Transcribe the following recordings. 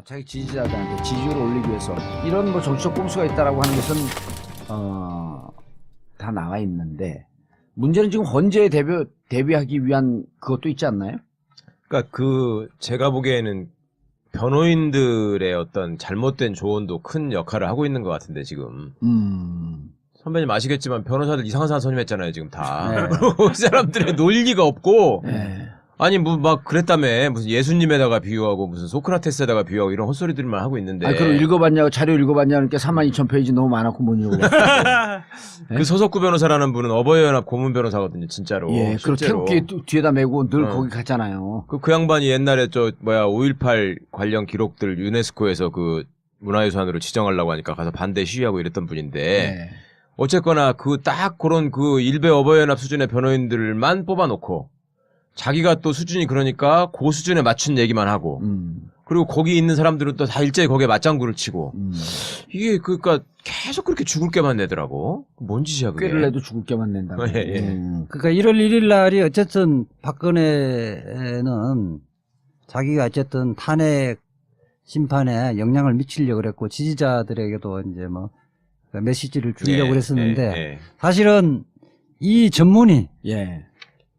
자기 지지자들한테 지지율을 올리기 위해서 이런 뭐 정치적 꼼수가 있다라고 하는 것은 다 나와 있는데 문제는 지금 헌재에 대비하기 위한 그것도 있지 않나요? 그러니까 제가 보기에는 변호인들의 어떤 잘못된 조언도 큰 역할을 하고 있는 것 같은데 지금. 선배님 아시겠지만 변호사들 이상한 사람 선임했잖아요 지금 다. 네. 그 사람들의 논리가 없고. 네. 아니 뭐 막 그랬다며 무슨 예수님에다가 비유하고 무슨 소크라테스에다가 비유하고 이런 헛소리들만 하고 있는데. 아, 그럼 읽어봤냐고 자료 읽어봤냐니까 42,000페이지 너무 많았고 못 읽어봤어요. 그 서석구 변호사라는 분은 어버이연합 고문 변호사거든요 진짜로. 예, 그리고 실제로. 태극기 뒤에다 메고 늘 거기 갔잖아요. 그 양반이 옛날에 5.18 관련 기록들 유네스코에서 그 문화유산으로 지정하려고 하니까 가서 반대 시위하고 이랬던 분인데. 네. 어쨌거나 딱 그런 일베 어버이연합 수준의 변호인들만 뽑아놓고 자기가 또 수준이 그러니까 그 수준에 맞춘 얘기만 하고 그리고 거기 있는 사람들은 또 다 일제히 거기에 맞장구를 치고 이게 그러니까 계속 그렇게 죽을 게만 내더라고. 뭔 짓이야 그게. 꾀를 내도 죽을 게만 낸다고. 예, 예. 그러니까 1월 1일 날이 어쨌든 박근혜는 자기가 어쨌든 탄핵 심판에 영향을 미치려고 그랬고 지지자들에게도 이제 뭐 메시지를 주려고 그랬었는데 사실은 이 전문이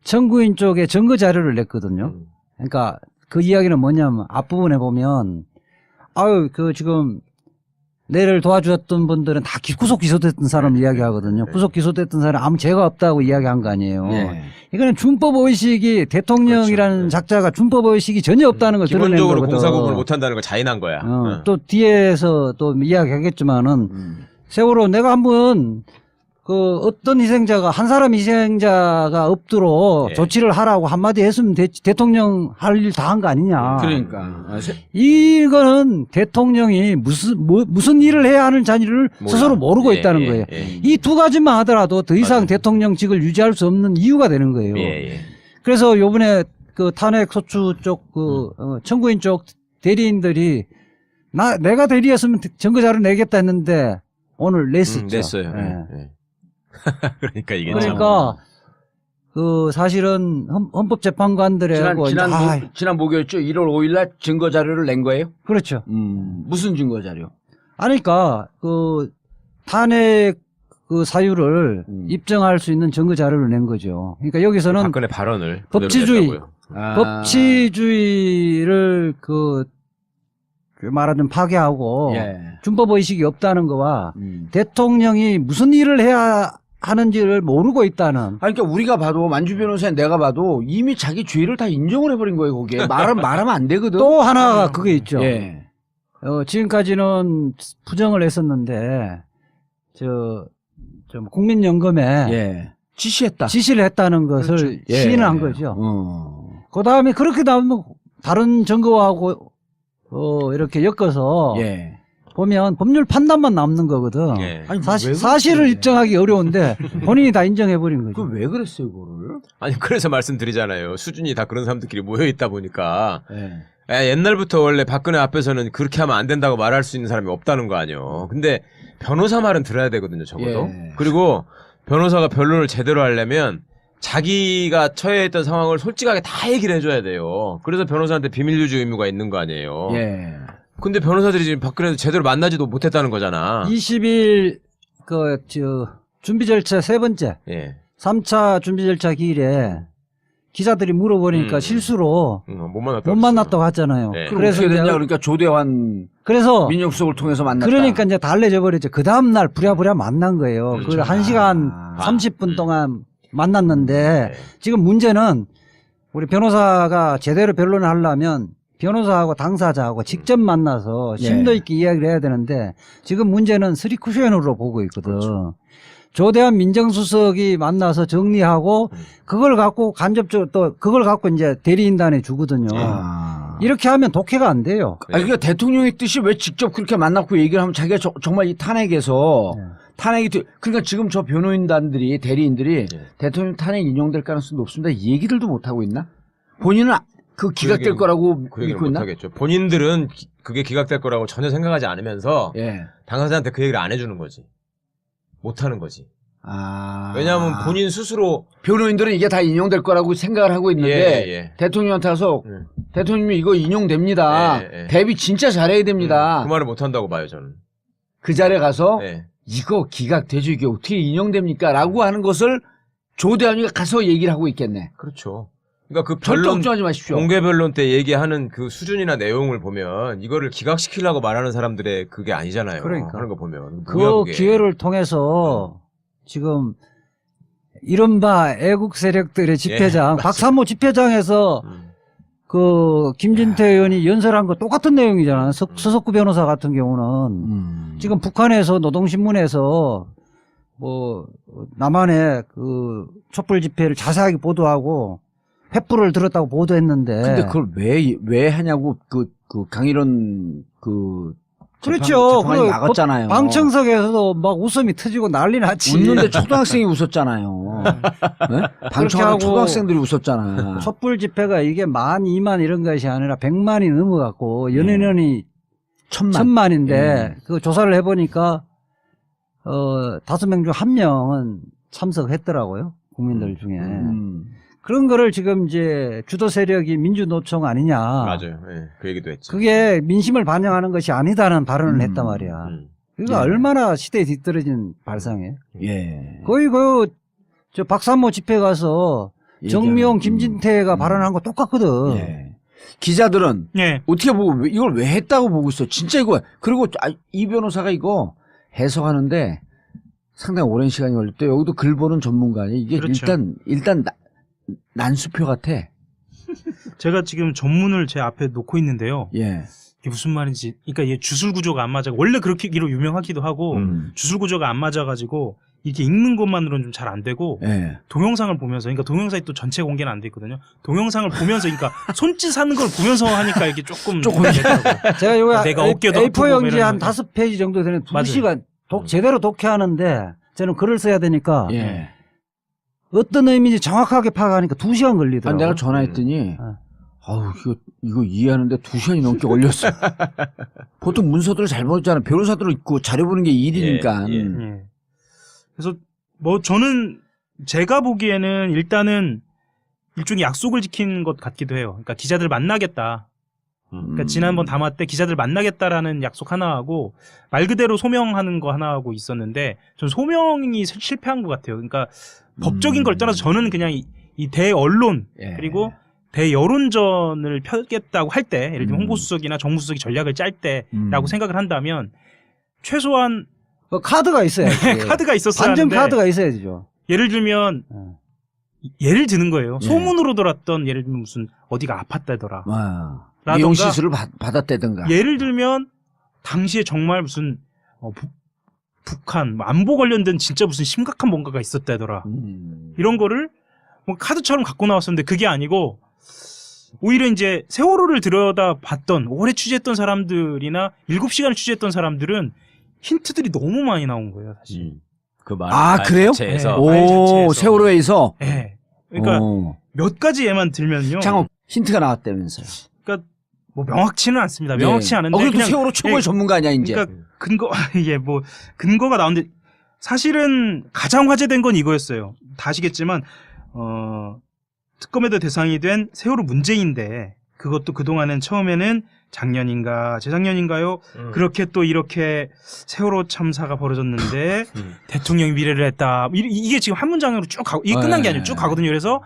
청구인 쪽에 증거 자료를 냈거든요. 그러니까 그 이야기는 뭐냐면 앞부분에 보면 지금 내를 도와주었던 분들은 다 구속 기소됐던 사람 이야기하거든요. 구속 기소됐던 사람 아무 죄가 없다고 이야기한 거 아니에요. 이거는 준법 의식이 대통령이라는 그렇죠. 작자가 준법 의식이 전혀 없다는 걸 드러낸 거거든. 기본적으로 공사구분을 못한다는 걸 자인한 거야. 또 뒤에서 또 이야기하겠지만은 세월호 내가 한번 어떤 희생자가 한 사람 희생자가 없도록 조치를 하라고 한마디 했으면 대통령 할 일 다 한 거 아니냐. 그러니까 이거는 대통령이 무슨 일을 해야 하는 자리를 스스로 모르고 있다는 거예요. 이 두 가지만 하더라도 더 이상 대통령직을 유지할 수 없는 이유가 되는 거예요. 그래서 요번에 탄핵 소추 쪽 청구인 쪽 대리인들이 내가 대리했으면 증거 자료 내겠다 했는데 오늘 냈었죠. 냈어요. 그러니까 이게 그러니까 사실은 헌법재판관들하고 지난 목요일죠. 1월 5일날 증거 자료를 낸 거예요? 그렇죠. 무슨 증거 자료? 그러니까 탄핵 사유를 입증할 수 있는 증거 자료를 낸 거죠. 그러니까 여기서는 박근혜 발언을 법치주의를 말하자면 파괴하고 준법 의식이 없다는 거와 대통령이 무슨 일을 해야 하는지를 모르고 있다는. 그러니까 우리가 봐도 만주 변호사는 내가 봐도 이미 자기 죄를 다 인정을 해버린 거예요. 거기에 말하면 안 되거든. 또 하나가 그게 있죠. 지금까지는 부정을 했었는데 국민연금에 지시를 했다는 것을 시인을 한 거죠. 그 다음에 그렇게 나오면 다른 증거하고 이렇게 엮어서 보면 법률 판단만 남는 거거든. 아니, 사실을 입증하기 어려운데 본인이 다 인정해버린 거죠. 왜 그랬어요, 그거를? 아니 그래서 말씀드리잖아요. 수준이 다 그런 사람들끼리 모여 있다 보니까 옛날부터 원래 박근혜 앞에서는 그렇게 하면 안 된다고 말할 수 있는 사람이 없다는 거 아니에요. 근데 변호사 말은 들어야 되거든요, 적어도. 그리고 변호사가 변론을 제대로 하려면 자기가 처해 있던 상황을 솔직하게 다 얘기를 해줘야 돼요. 그래서 변호사한테 비밀 유지 의무가 있는 거 아니에요. 근데 변호사들이 지금 박근혜도 제대로 만나지도 못했다는 거잖아. 20일 준비 절차 세 번째 3차 준비 절차 기일에 기자들이 물어보니까 실수로 못 만났다고 했잖아요. 그래서 어떻게 됐냐 그러니까 조대환 민정수석을 통해서 만났다. 그러니까 이제 달래져 버렸죠. 그 다음 날 부랴부랴 만난 거예요. 그걸 1시간 30분 동안 만났는데 지금 문제는 우리 변호사가 제대로 변론을 하려면 변호사하고 당사자하고 직접 만나서 심도 있게 이야기를 해야 되는데 지금 문제는 스리쿠션으로 보고 있거든. 조대한 민정수석이 만나서 정리하고 그걸 갖고 간접적으로 또 그걸 갖고 이제 대리인단에 주거든요. 이렇게 하면 독해가 안 돼요. 그러니까 대통령의 뜻이 왜 직접 그렇게 만나고 얘기를 하면 자기가 정말 이 탄핵에서 그러니까 지금 저 변호인단들이 대리인들이 대통령 탄핵 인용될 가능성이 높습니다. 이 얘기들도 못 하고 있나? 본인은 기각될 거라고 그 얘기를 믿고 있나? 못하겠죠. 본인들은 그게 기각될 거라고 전혀 생각하지 않으면서 당사자한테 그 얘기를 안 해주는 거지. 못하는 거지. 왜냐하면 본인 스스로 변호인들은 이게 다 인용될 거라고 생각을 하고 있는데 대통령한테 와서 대통령이 이거 인용됩니다. 대비 진짜 잘해야 됩니다. 그 말을 못 한다고 봐요, 저는. 그 자리에 가서 이거 기각되죠. 이게 어떻게 인용됩니까? 라고 하는 것을 조대환이가 가서 얘기를 하고 있겠네. 그렇죠. 그러니까 그 절대 변론, 걱정하지 마십시오. 공개 변론 때 얘기하는 그 수준이나 내용을 보면 이거를 기각시키려고 말하는 사람들의 그게 아니잖아요. 그러니까. 하는 거 보면. 그 기회를 통해서 지금 이른바 애국 세력들의 집회장, 박사모 집회장에서 그 김진태 의원이 연설한 거 똑같은 내용이잖아요. 서석구 변호사 같은 경우는 지금 북한에서 노동신문에서 뭐 남한의 그 촛불 집회를 자세하게 보도하고 횃불을 들었다고 보도했는데. 근데 그걸 왜 하냐고 그 강일원 그렇죠. 재판이 나갔잖아요. 방청석에서도 막 웃음이 터지고 난리 났지. 웃는데 초등학생이 웃었잖아요. 네? 방청하는 초등학생들이 웃었잖아요. 촛불 집회가 이게 10,000, 20,000 이런 것이 아니라 100만이 넘어갔고 연인원이 1,000만인데 그 조사를 해보니까 5명 중 1명은 참석했더라고요. 국민들 중에. 그런 거를 지금 이제 주도 세력이 민주노총 아니냐. 맞아요. 그 얘기도 했죠. 그게 민심을 반영하는 것이 아니다는 발언을 했단 말이야. 그러니까 얼마나 시대에 뒤떨어진 발상이에요. 거의 저 박사모 집회 가서 정미용, 김진태가 발언한 거 똑같거든. 기자들은 어떻게 보고 이걸 왜 했다고 보고 있어. 진짜 이거. 그리고 이 변호사가 이거 해석하는데 상당히 오랜 시간이 걸렸대. 여기도 글 보는 전문가니 이게 그렇죠. 일단 난수표 같아. 제가 지금 전문을 제 앞에 놓고 있는데요. 이게 무슨 말인지, 그러니까 얘 주술 구조가 안 맞아. 원래 그렇게로 유명하기도 하고 주술 구조가 안 맞아가지고 이렇게 읽는 것만으로는 좀 잘 안 되고 동영상을 보면서, 그러니까 동영상이 또 전체 공개는 안 돼 있거든요. 동영상을 보면서, 그러니까 손짓하는 걸 보면서 하니까 이게 조금 되더라고요. 제가 요거 내가 어깨도 A4 용지 이러는 한 거. 5페이지 정도 되는 2시간 제대로 독해하는데 저는 글을 써야 되니까 어떤 의미인지 정확하게 파악하니까 2시간 걸리더라고요. 내가 전화했더니 아우 이거 이해하는데 2시간이 넘게 걸렸어. 보통 문서들을 잘 보잖아. 변호사들을 있고 자료 보는 게 일이니까. 그래서 뭐 저는 제가 보기에는 일단은 일종의 약속을 지킨 것 같기도 해요. 그러니까 기자들 만나겠다. 그러니까 지난번 담화 때 기자들 만나겠다라는 약속 하나 하고 말 그대로 소명하는 거 하나 하고 있었는데 전 소명이 실패한 것 같아요. 그러니까 법적인 걸 떠나서 저는 그냥 이 대언론 그리고 대여론전을 펴겠다고 할 때, 예를 들면 홍보수석이나 정무수석이 전략을 짤 때라고 생각을 한다면 최소한 카드가 있어야지. 카드가 있었어야 반전 하는데 카드가 있어야죠. 예를 들면 예를 드는 거예요. 소문으로 돌았던 예를 들면 무슨 어디가 아팠다더라. 미용 시술을 받았다든가. 예를 들면 당시에 정말 무슨 북한 안보 관련된 진짜 무슨 심각한 뭔가가 있었다더라. 이런 거를 뭐 카드처럼 갖고 나왔었는데 그게 아니고 오히려 이제 세월호를 들여다봤던 오래 취재했던 사람들이나 7시간을 취재했던 사람들은 힌트들이 너무 많이 나온 거예요, 사실. 그 말. 그래요? 자체에서. 오, 세월호에서. 네. 그러니까 몇 가지 예만 들면요. 장어 힌트가 나왔다면서요. 그러니까 뭐 명확치는 않습니다. 명확치 않은데. 그래도 그냥 세월호 최고의 전문가 아니야 이제. 그러니까 근거가 나오는데 사실은 가장 화제된 건 이거였어요. 다 아시겠지만 특검에도 대상이 된 세월호 문제인데 그것도 그동안은 처음에는 작년인가 재작년인가요? 그렇게 또 이렇게 세월호 참사가 벌어졌는데 대통령이 미래를 했다. 이게 지금 한 문장으로 쭉 가고 이게 끝난 게 아니에요. 쭉 가거든요. 그래서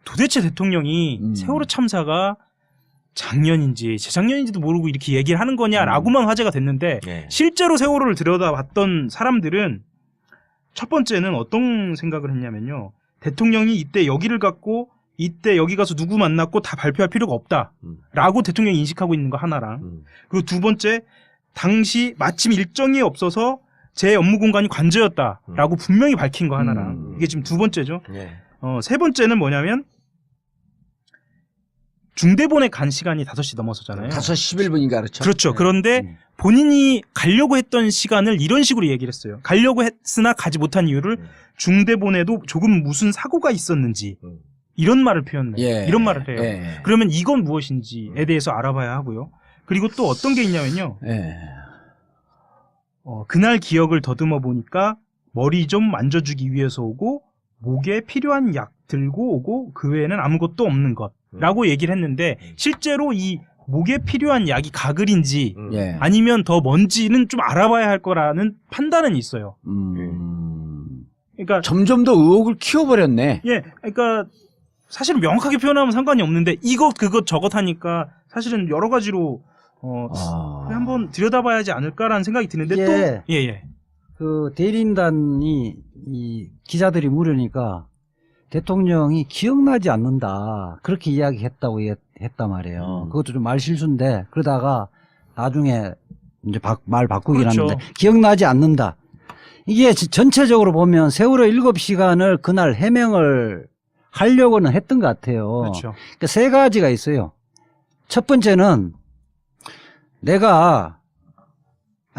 도대체 대통령이 세월호 참사가 작년인지 재작년인지도 모르고 이렇게 얘기를 하는 거냐라고만 화제가 됐는데 실제로 세월호를 들여다봤던 사람들은 첫 번째는 어떤 생각을 했냐면요. 대통령이 이때 여기를 갔고 이때 여기 가서 누구 만났고 다 발표할 필요가 없다라고 대통령이 인식하고 있는 거 하나랑 그리고 두 번째 당시 마침 일정이 없어서 제 업무 공간이 관저였다라고 분명히 밝힌 거 하나랑 이게 지금 두 번째죠. 세 번째는 뭐냐면 중대본에 간 시간이 5시 넘어서잖아요. 5시 11분인가 그렇죠. 그렇죠. 그런데 본인이 가려고 했던 시간을 이런 식으로 얘기를 했어요. 가려고 했으나 가지 못한 이유를 중대본에도 조금 무슨 사고가 있었는지 이런 말을 표현해요. 이런 말을 해요. 그러면 이건 무엇인지에 대해서 알아봐야 하고요. 그리고 또 어떤 게 있냐면요. 그날 기억을 더듬어 보니까 머리 좀 만져주기 위해서 오고 목에 필요한 약 들고 오고 그 외에는 아무것도 없는 것라고 얘기를 했는데 실제로 이 목에 필요한 약이 가글인지 예. 아니면 더 뭔지는 좀 알아봐야 할 거라는 판단은 있어요. 그러니까 점점 더 의혹을 키워버렸네. 예, 그러니까 사실은 명확하게 표현하면 상관이 없는데 이것 그것 저것 하니까 사실은 여러 가지로 한번 들여다봐야 하지 않을까라는 생각이 드는데 예. 또 예예. 그 대리인단이 이 기자들이 물으니까 대통령이 기억나지 않는다 그렇게 이야기했다고 했단 말이에요. 그것도 좀 말 실수인데 그러다가 나중에 이제 말 바꾸긴 그렇죠. 하는데 기억나지 않는다. 이게 전체적으로 보면 세월호 7시간을 그날 해명을 하려고는 했던 것 같아요. 그렇죠. 그러니까 세 가지가 있어요. 첫 번째는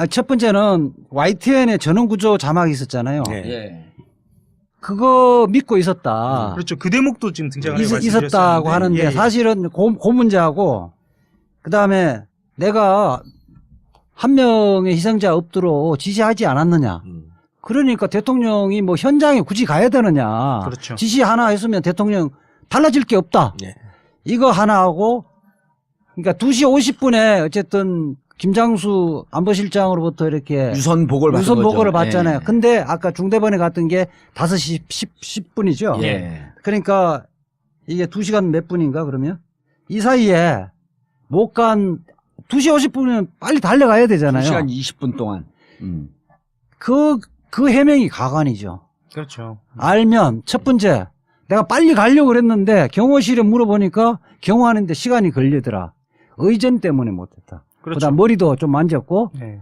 첫 번째는 YTN의 전원구조 자막이 있었잖아요. 예. 그거 믿고 있었다. 그렇죠. 그 대목도 지금 등장을 있었다고 하는데 사실은 그 문제하고 그다음에 내가 한 명의 희생자 없도록 지시하지 않았느냐. 그러니까 대통령이 뭐 현장에 굳이 가야 되느냐. 그렇죠. 지시 하나 했으면 대통령 달라질 게 없다. 예. 이거 하나 하고 그러니까 2시 50분에 어쨌든 김장수 안보실장으로부터 이렇게 유선 보고를 받잖아요. 예. 근데 아까 중대본에 갔던 게 5시 10분이죠. 예. 그러니까 이게 2시간 몇 분인가 그러면? 이 사이에 못 간 2시 50분이면 빨리 달려가야 되잖아요. 2시간 20분 동안. 그 해명이 가관이죠. 그렇죠. 알면 첫 번째 내가 빨리 가려고 그랬는데 경호실에 물어보니까 경호하는데 시간이 걸리더라. 의전 때문에 못했다. 그렇죠. 그다음 머리도 좀 만졌고 네.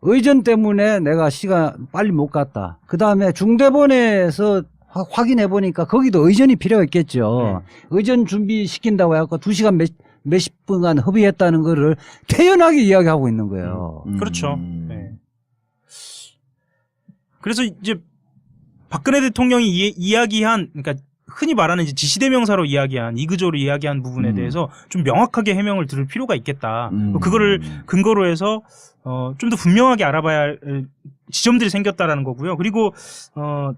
의전 때문에 내가 시간 빨리 못 갔다. 그다음에 중대본에서 확인해 보니까 거기도 의전이 필요했겠죠. 의전 준비 시킨다고 해갖고 2시간 몇십 분간 협의했다는 거를 태연하게 이야기하고 있는 거예요. 그렇죠. 네. 그래서 이제 박근혜 대통령이 이야기한 그러니까 흔히 말하는 이제 지시대명사로 이야기한 이그저로 이야기한 부분에 대해서 좀 명확하게 해명을 들을 필요가 있겠다. 그거를 근거로 해서 좀 더 분명하게 알아봐야 할 지점들이 생겼다라는 거고요. 그리고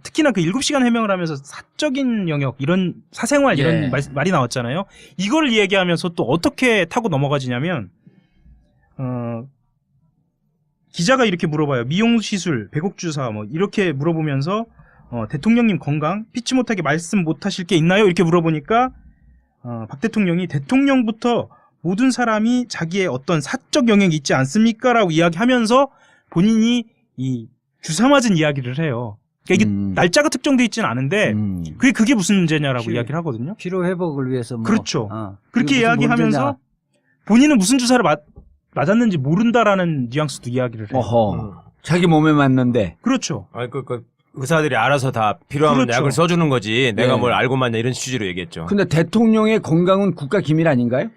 특히나 그 7시간 해명을 하면서 사적인 영역 이런 사생활 이런 말이 나왔잖아요. 이걸 얘기하면서 또 어떻게 타고 넘어가지냐면 기자가 이렇게 물어봐요. 미용시술, 배곡주사 뭐 이렇게 물어보면서 대통령님 건강 피치 못하게 말씀 못하실 게 있나요? 이렇게 물어보니까 박 대통령이 대통령부터 모든 사람이 자기의 어떤 사적 영역이 있지 않습니까? 라고 이야기하면서 본인이 이 주사 맞은 이야기를 해요. 그러니까 이게 날짜가 특정돼 있지는 않은데 그게 무슨 문제냐라고 이야기를 하거든요. 피로 회복을 위해서 뭐 그렇죠. 그렇게 이야기하면서 본인은 무슨 주사를 맞았는지 모른다라는 뉘앙스도 이야기를 해요. 어허. 자기 몸에 맞는데. 그렇죠. 아니 그 의사들이 알아서 다 필요하면 그렇죠. 약을 써주는 거지. 내가 네. 뭘 알고 맞냐 이런 취지로 얘기했죠. 근데 대통령의 건강은 국가 기밀 아닌가요?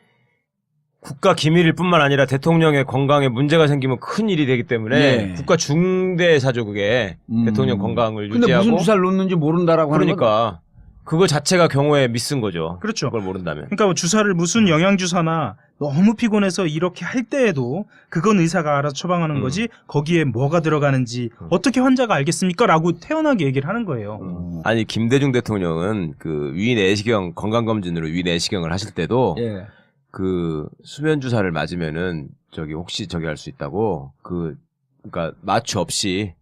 국가 기밀일 뿐만 아니라 대통령의 건강에 문제가 생기면 큰 일이 되기 때문에 예. 국가 중대사죠 그게. 대통령 건강을 근데 유지하고. 무슨 주사를 놓는지 모른다라고 하는 건 그러니까 그거 자체가 경호에 미스인 거죠. 그렇죠. 그걸 모른다면. 그러니까 뭐 주사를 무슨 영양주사나 너무 피곤해서 이렇게 할 때에도 그건 의사가 알아서 처방하는 거지 거기에 뭐가 들어가는지 어떻게 환자가 알겠습니까? 라고 태연하게 얘기를 하는 거예요. 아니 김대중 대통령은 그 위내시경 건강검진으로 위내시경을 하실 때도 예. 그 수면 주사를 맞으면은 저기 혹시 저기 할 수 있다고 그러니까 마취 없이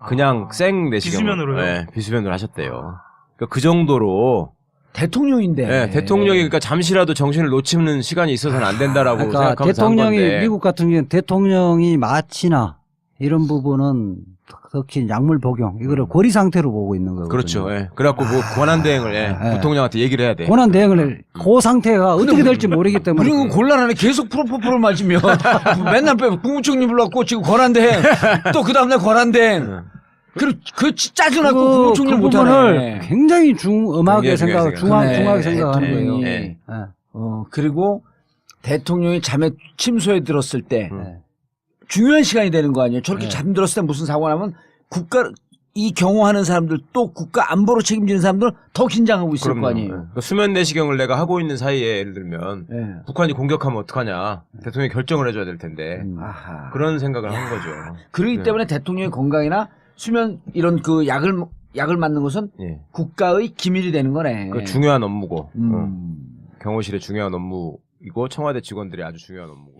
그냥 생 내시경 비수면으로요? 네, 비수면으로 하셨대요. 그러니까 그 정도로 대통령인데. 네, 대통령이 그러니까 잠시라도 정신을 놓치는 시간이 있어서는 안 된다라고 그러니까 생각하면서 한 대통령이 건데. 미국 같은 경우는 대통령이 마취나 이런 부분은 특히 약물 복용 이거를 고리 상태로 보고 있는 거거든요. 그렇죠. 예. 그래갖고 뭐 권한 대행을 대통령한테 얘기를 해야 돼. 고난 대응을 그 상태가 어떻게 될지 모르기 때문에 우리는 곤란하네. 계속 프로포폴을 맞으면 맨날 국무총리 불렀고 지금 권한대행 또 그 다음날 권한대행. 그 짜증나고 국무총리 못하네. 굉장히 중하게 굉장히 중하게 생각하는 거예요. 네. 그리고 대통령이 잠에 침소에 들었을 때 중요한 시간이 되는 거 아니에요. 저렇게 잠들었을 때 무슨 사고 나면 이 경호하는 사람들 또 국가 안보로 책임지는 사람들 더 긴장하고 있을 거 아니에요. 그러니까 수면 내시경을 내가 하고 있는 사이에 예를 들면 북한이 공격하면 어떡하냐. 대통령이 결정을 해줘야 될 텐데. 아하. 그런 생각을 한 거죠. 그렇기 때문에 대통령의 건강이나 수면 이런 그 약을 맞는 것은 예. 국가의 기밀이 되는 거네. 그 중요한 업무고 음. 경호실의 중요한 업무이고 청와대 직원들이 아주 중요한 업무고.